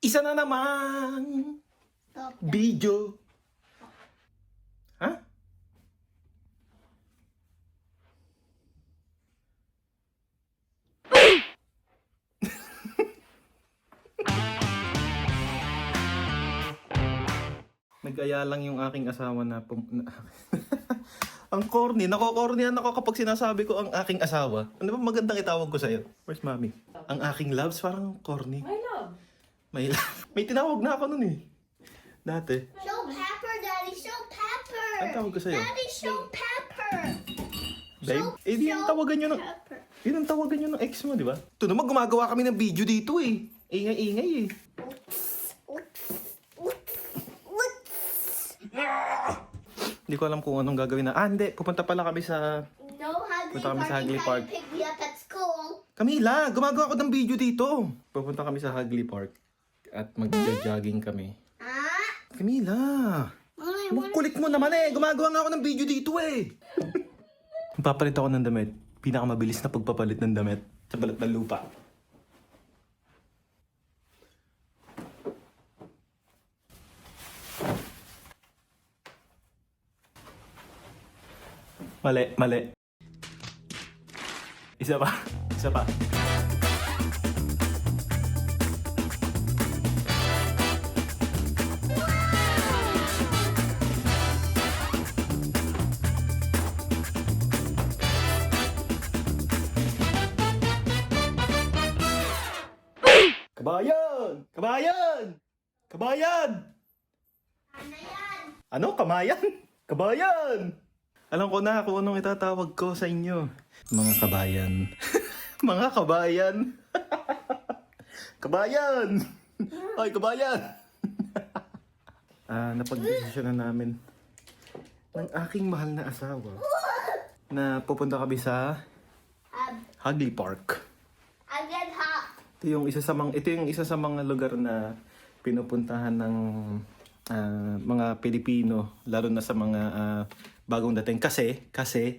Isa na namang video. Ha? Nag-aya lang yung aking asawa na ang corny. Nako-cornyan ako kapag sinasabi ko ang aking asawa. Ano ba magandang itawag ko sa'yo? Where's mommy? Ang aking loves, parang corny. My love. May may tinawag na ako nun eh. Dati. Show pepper, Daddy. Show pepper. Ang tawag ko sa'yo? Daddy, show pepper. Babe? Eh di yung tawagan nyo ng... Pepper. Yun ang tawagan nyo ng ex mo, di ba? Ito naman, gumagawa kami ng video dito eh. Ingay-ingay eh. Hindi ko alam kung anong gagawin na. Hindi. Pupunta pala kami sa... No Hagley Punta kami sa Park. Hagley You Park. tried to pick me up at school. Camila, gumagawa ko ng video dito. Pupunta kami sa Hagley Park. At mag-jogging kami. Ah? Camila! Mommy, Ang kulit mo naman eh. Gumagawa nga ako ng video dito eh. Papalit ako ng damit. Pinakamabilis na pagpapalit ng damit sa balat ng lupa. Mali, mali. Isa pa. Isa pa. Kabayan! Kabayan! Kabayan! ano yan? Ano? Kamayan? Kabayan! Alam ko na kung anong itatawag ko sa inyo. Mga kabayan. Mga kabayan. Kabayan! Ay, kabayan! Napag-desisyon na namin ng aking mahal na asawa na pupunta kami sa Hagley Park. Again, ha? Ito yung isa sa mga lugar na pinupuntahan ng mga Pilipino, lalo na sa mga bagong dating kasi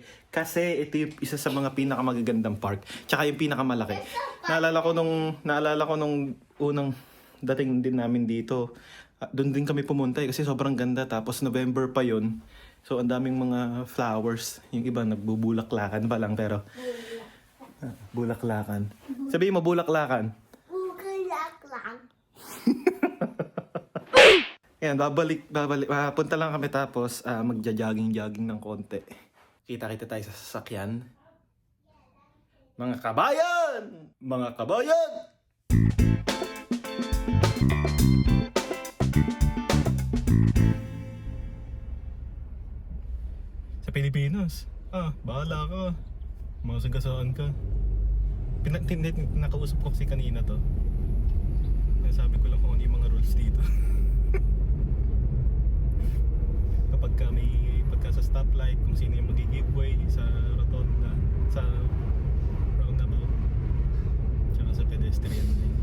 ito yung isa sa mga pinakamagagandang park, tsaka yung pinakamalaki. Naalala ko nung unang dating din namin dito. Doon din kami pumunta kasi sobrang ganda, tapos November pa yon. So ang daming mga flowers, yung iba nagbubulaklakan pa lang pero bulaklakan. Sabihin mo bulaklakan. Bukulak lang. Yan, babalik. Punta lang kami tapos magja-jogging ng konti. Kita-kita tayo sa sasakyan. Mga kabayan! Mga kabayan! Sa Pilipinas. Bahala ka. Masagasaan ka. Nakausap ko kasi kanina to. Sabi ko lang kung ano yung mga rules dito. Pagka sa stoplight, kung sino yung mag-giveaway sa rotonda, sa roundabout, tsaka sa pedestrian lane.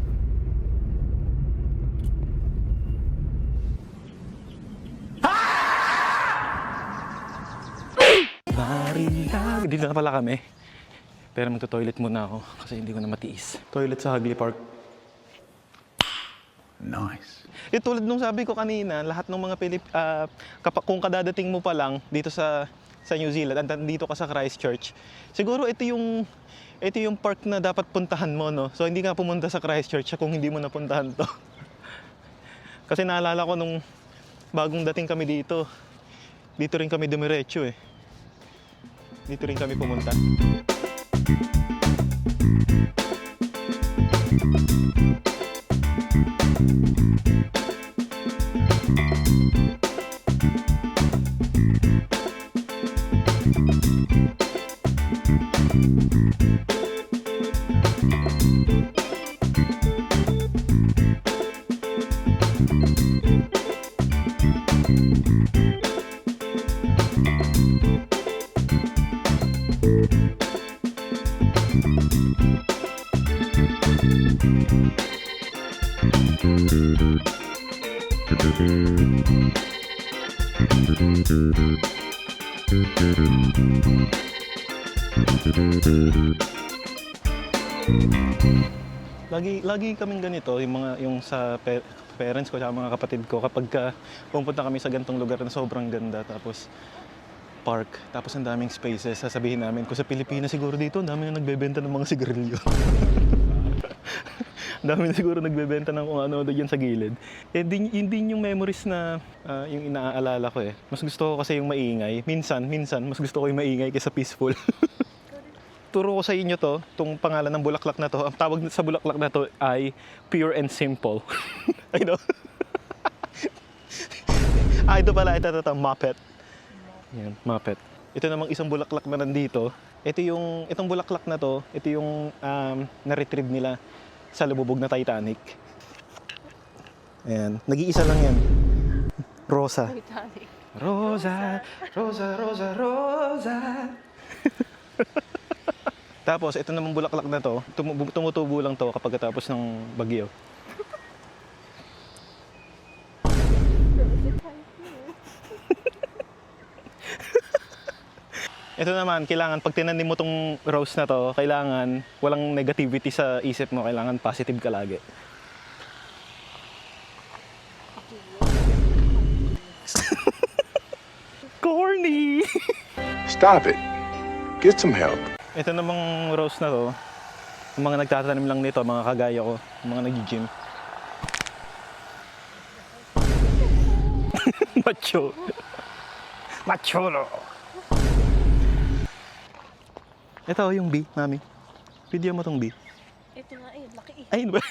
Barilag! Dito na pala kami. Pero magto-toilet muna ako kasi hindi ko na matiis. Toilet sa Hagley Park. Nice. Tulad nung sabi ko kanina, lahat ng mga kung kadadating mo pa lang dito sa New Zealand, at dito ka sa Christchurch, siguro ito yung park na dapat puntahan mo, no? So hindi ka pumunta sa Christchurch kung hindi mo napuntahan to. Kasi naalala ko nung bagong dating kami dito rin kami dumiretso eh. Dito rin kami pumunta. Lagi kaming ganito, yung sa parents ko at mga kapatid ko kapag pumunta kami sa gantong lugar na sobrang ganda tapos park, tapos ang daming spaces, sasabihin namin kung sa Pilipinas siguro dito, ang dami na nagbebenta ng mga sigarilyo. Ang dami na siguro nagbebenta ng kung ano diyan sa gilid. Eh, yun din yung memories na yung inaalala ko eh. Mas gusto ko kasi yung maingay. Minsan, mas gusto ko yung maingay kaysa peaceful. Turo ko sa inyo tong pangalan ng bulaklak na to. Ang tawag sa bulaklak na to ay pure and simple. I know. Ito pala, ito, Muppet. Yan, Muppet. Ito namang isang bulaklak na nandito. Itong bulaklak na to, ito yung na-retrieve nila sa lububog na Titanic. Ayan, nag-iisa lang yan. Rosa. Titanic. Rosa, Rosa, Rosa, Rosa. Tapos, ito namang bulaklak na to, tumutubo lang to kapag katapos ng bagyo. Ito naman, kailangan pag tinanim mo tong rose na to, kailangan walang negativity sa isip mo, kailangan positive ka lagi. Corny! Stop it. Get some help. Ito namang rose na to, yung mga nagtatanim lang nito, mga kagaya ko, yung mga nag-gym. Macho. Macholo. Ito yung bee, mami. Video mo tong bee. Ito nga eh, laki eh. Ay, ano ba?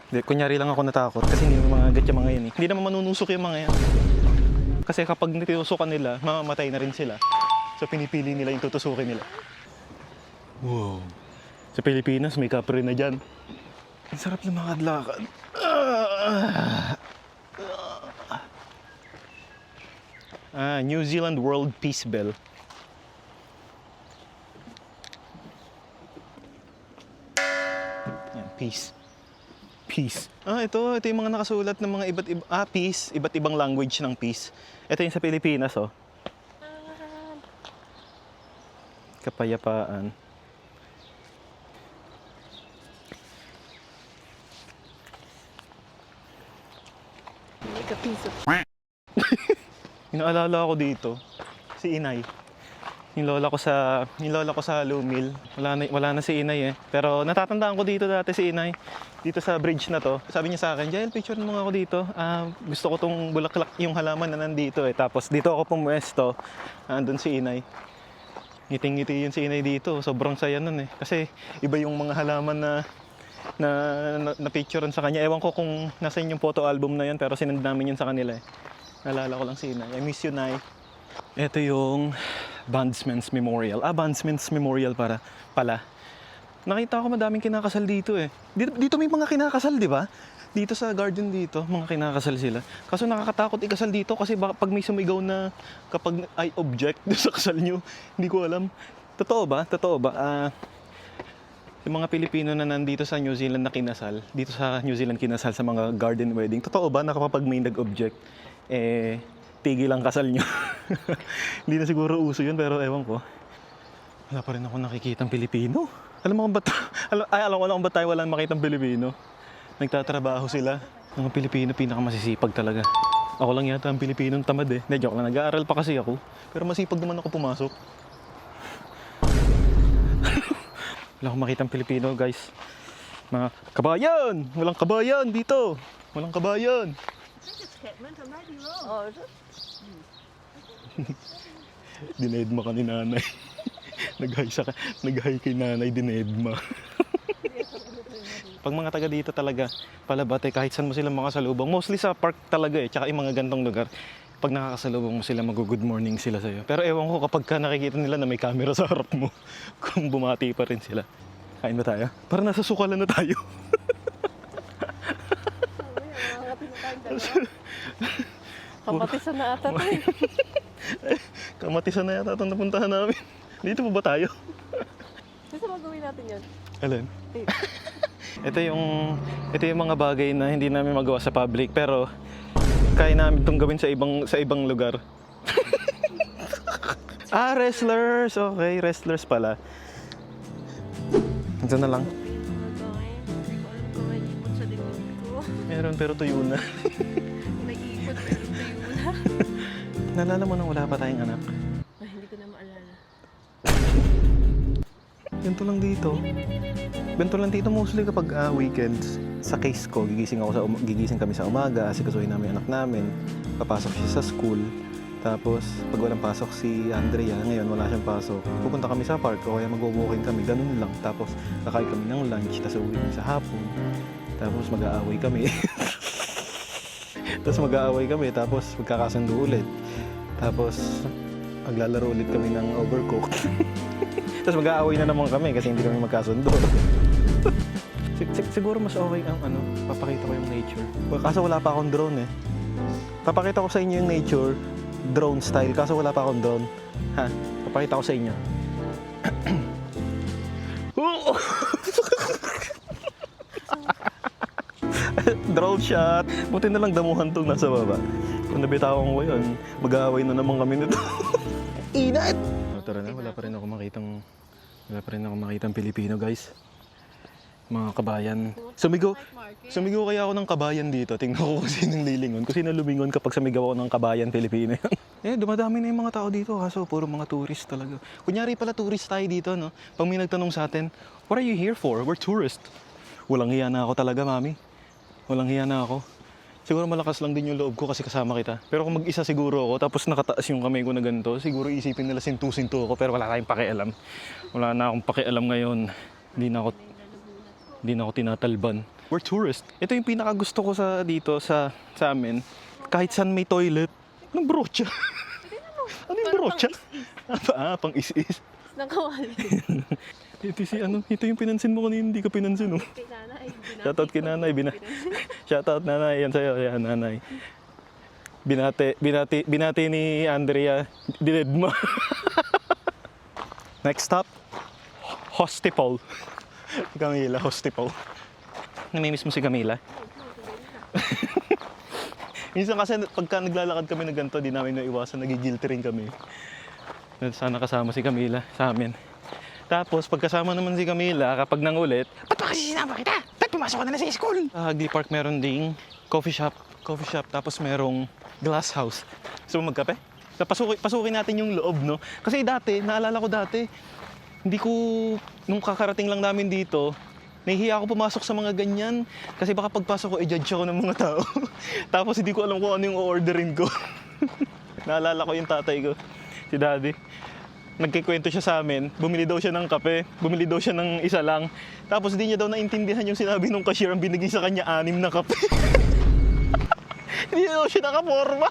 Hindi, kunyari lang ako natakot kasi hindi naman mga agat yung mga yan eh. Hindi naman manunusok yung mga yan. Kasi kapag nitinusukan nila, mamamatay na rin sila. So pinipili nila yung tutusukin nila. Wow. Sa Pilipinas, may kapre na dyan. Ang sarap na makadlakad. New Zealand World Peace Bell. Yan, peace. Peace. Ito yung mga nakasulat ng mga peace, iba't ibang language ng peace. Ito yung sa Pilipinas, oh. Kapayapaan. Like a piece of Inaalala ko dito, si Inay. Yung lola ko sa Lumil. Wala na si Inay eh. Pero natatandaan ko dito dati si Inay. Dito sa bridge na to. Sabi niya sa akin, Jael, picture mo nga ako dito. Gusto ko tong bulaklak yung halaman na nandito eh. Tapos dito ako pumuesto. Andun si Inay. Ngiting-ngiti yun si Inay dito. Sobrang saya nun eh. Kasi iba yung mga halaman na picturean sa kanya. Ewan ko kung nasan yung photo album na yun. Pero sinend namin yun sa kanila eh. Naalala ko lang si Inay. I miss you, Nay. Ito yung Bondsman's Memorial. Bondsman's Memorial pala. Nakita ko madaming kinakasal dito eh. Dito may mga kinakasal, di ba? Dito sa garden dito, mga kinakasal sila. Kaso nakakatakot ikasal dito kasi pag may sumigaw na kapag ay object sa kasal nyo, hindi ko alam. Totoo ba? Yung mga Pilipino na nandito sa New Zealand na kinasal, dito sa New Zealand kinasal sa mga garden wedding, totoo ba na kapag may nag-object, tigil ang kasal nyo? Hindi na siguro uso yun, pero ewan ko. Wala pa rin ako nakikitang Pilipino. Alam ko lang ba tayo walang makitang Pilipino? Nagtatrabaho sila. Mga Pilipino pinakamasisipag talaga. Ako lang yata ang Pilipinong tamad eh. Hindi, joke lang. Nag-aaral pa kasi ako. Pero masipag naman ako pumasok. Wala akong makitang Pilipino, guys. Mga kabayan! Walang kabayan dito! Walang kabayan! Oh, is it? Dinedma ka ni nanay. Nag-hi kay nanay, dinedma. Pag mga taga dito talaga, palabate, kahit saan mo sila makasalubong, mostly sa park talaga eh, tsaka yung mga gantong lugar, pag nakakasalubong mo sila, mag-good morning sila sa'yo. Pero ewan ko kapag ka nakikita nila na may camera sa harap mo, kung bumati pa rin sila. Kain ba tayo? Parang nasa sukalan na tayo. Kamatisan na ata tayo. Kamatisan na yata itong napuntahan namin. Dito pa ba tayo? Kasi magawin natin yan. Alin? Ito yung mga bagay na hindi namin magawa sa public, pero kaya namin itong gawin sa ibang lugar. Ah, wrestlers. Okay, wrestlers pala. Ito na lang. Hindi ko alam kung may ipot sa dibdib ko. Meron pero tuyo na. May ipot pero tuyo na. Naalala mo nang wala pa tayong anak? Ay, hindi ko na maalala. Ganito lang dito. Ganito lang dito mostly kapag weekends. Sa case ko, gigising kami sa umaga, asikasuhin namin yung anak namin. Papasok siya sa school. Tapos, pag walang pasok si Andrea, ngayon wala siyang pasok, pupunta kami sa park o kaya mag-walking kami, ganun lang. Tapos, kakain kami ng lunch, tapos uwi kami sa hapon. Tapos, mag-aaway kami. Tapos magkakasundo ulit. Tapos, maglalaro ulit kami ng Overcooked. Tapos, mag-aaway na naman kami kasi hindi kami magkasundo. Siguro mas okay ang papakita ko yung nature. Kaso wala pa akong drone eh. Papakita ko sa inyo yung nature, drone style, kaso wala pa akong drone. Ha? Papakita ko sa inyo. Drone shot! Buti na lang damuhan tong nasa baba. Kung nabitawan ko yun, mag-aaway na naman kami nito. Inat! Tara na, wala pa rin ako makitang Pilipino, guys. Mga kabayan. Sumigaw kaya ako ng kabayan dito. Tingnan ko kung sinong lilingon. Kung sino lumingon kapag sumigaw ako ng kabayan Pilipino. Dumadami na yung mga tao dito. Kaso puro mga tourist talaga. Kunyari pala tourist tayo dito, no? Pag may nagtanong sa atin, what are you here for? We're tourist. Walang hiya na ako talaga, mami. Walang hiya na ako. Siguro malakas lang din yung loob ko kasi kasama kita. Pero kung mag-isa siguro ako, tapos nakataas yung kamay ko na ganito, siguro isipin nila sintu-sintu ako, pero wala tayong pakialam. Wala na akong pakialam ngayon. Hindi na ako tinatalban. We're tourist. Ito yung pinakagusto ko dito sa amin. Kahit saan may toilet. Anong brocha? Ano yung brocha? Pang is-is. Nakawali. Ito yung pinansin mo kanina, hindi ka pinansin, oh. Kay nanay. Shoutout kay nanay. Shoutout nanay. Yan sa'yo. Yan, nanay. Binati ni Andrea. Dined mo. Next stop, Hostipol. Camila, Hostipol. Namimiss mo si Camila? Minsan kasi pagka naglalakad kami na ganito, di namin naiwasan, nagigilty rin kami. Sana kasama si Camila sa amin. Tapos pagkasama naman si Camila, kapag nangulit, ba't ba kasi sinama kita? Ba't pumasok ka na sa school? Sa Hagley Park meron ding coffee shop, tapos merong glass house. Gusto mo magkape? Pasukin natin yung loob, no? Kasi naalala ko dati, nung kakarating lang namin dito, nahihiya ako pumasok sa mga ganyan. Kasi baka pagpasok ko, i-judge ako ng mga tao. Tapos hindi ko alam kung ano yung orderin ko. Naalala ko yung tatay ko, si daddy. Nagkikwento siya sa amin, bumili daw siya ng kape, bumili daw siya ng isa lang. Tapos hindi niya daw naintindihan yung sinabi ng cashier, ang binigay sa kanya 6 na kape. Hindi daw siya nakaporma.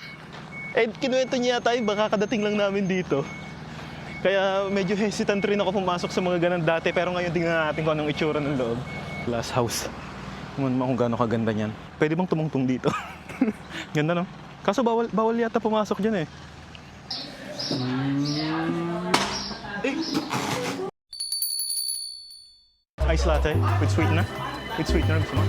Kinuwento niya tayo, baka kadating lang namin dito. Kaya medyo hesitant rin ako pumasok sa mga ganun dati. Pero ngayon tingnan natin kung anong itsura ng loob. Glass house. Tingnan mo kung gaano kaganda niyan. Pwede bang tumungtong dito? Ganda, no? Kaso bawal yata pumasok dyan eh. Ice latte with sweetener. With sweetener gusto mo?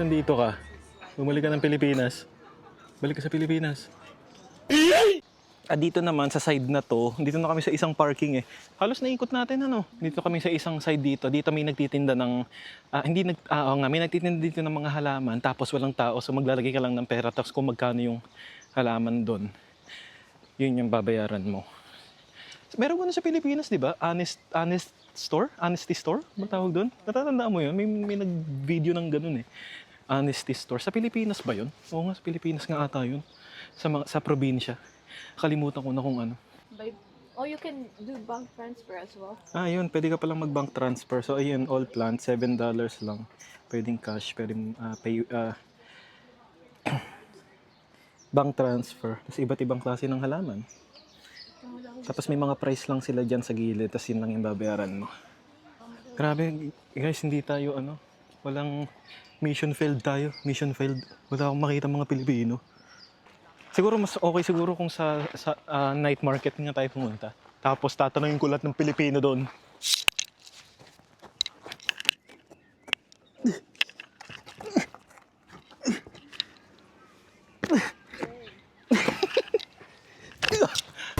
nandito ka? Bumalik ka ng Pilipinas. Balik ka sa Pilipinas. Dito naman sa side na to, dito na kami sa isang parking eh. Halos naikot natin ano. Dito kami sa isang side dito. Dito may nagtitinda ng may nagtitinda dito ng mga halaman tapos walang tao. So maglalagay ka lang ng pera tapos kung magkano yung halaman doon. Yun yung babayaran mo. Meron ko na sa Pilipinas, 'di ba? Honest store, honesty store, matawag doon. Natatandaan mo 'yun? May nag-video ng ganun eh. Honesty store. Sa Pilipinas ba 'yun? Oo nga, sa Pilipinas nga ata 'yun. Sa probinsya. Kalimutan ko na kung ano. You can do bank transfer as well. Yun. Pwede ka palang mag-bank transfer. So, ayun, all plan, $7 lang. Pwedeng cash, pwedeng bank transfer. Tapos iba't ibang klase ng halaman. Tapos may mga price lang sila dyan sa gilid. Tapos yun lang yung babayaran mo. Grabe, guys, hindi tayo, walang mission failed tayo. Mission failed. Wala akong makita mga Pilipino. Siguro mas okay siguro kung sa night market nga tayo pumunta. Tapos tatanungin ko lahat ng Pilipino doon.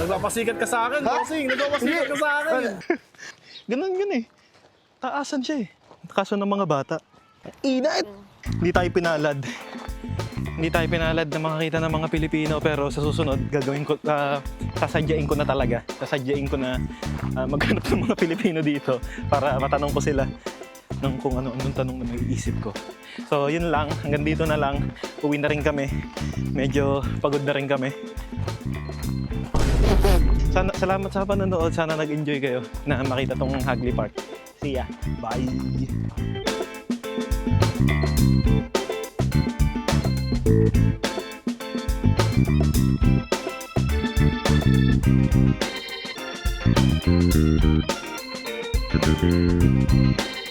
Nagpapasikat ka sa akin, bossing. Nagpapasikat ka sa akin. Ganun yun eh. Taasan siya eh. Kaso ng mga bata. Inat! Hindi tayo pinalad. Hindi tayo pinalad na makakita ng mga Pilipino pero sa susunod gagawin ko, sasadyain ko na talaga. Sasadyain ko na maghanap ng mga Pilipino dito para matanong ko sila ng kung anong tanong na may isip ko. So yun lang, hanggang dito na lang. Uwi na rin kami. Medyo pagod na rin kami. Salamat sa panonood. Sana nag-enjoy kayo na makita tong Hagley Park. See ya. Bye! Thank you.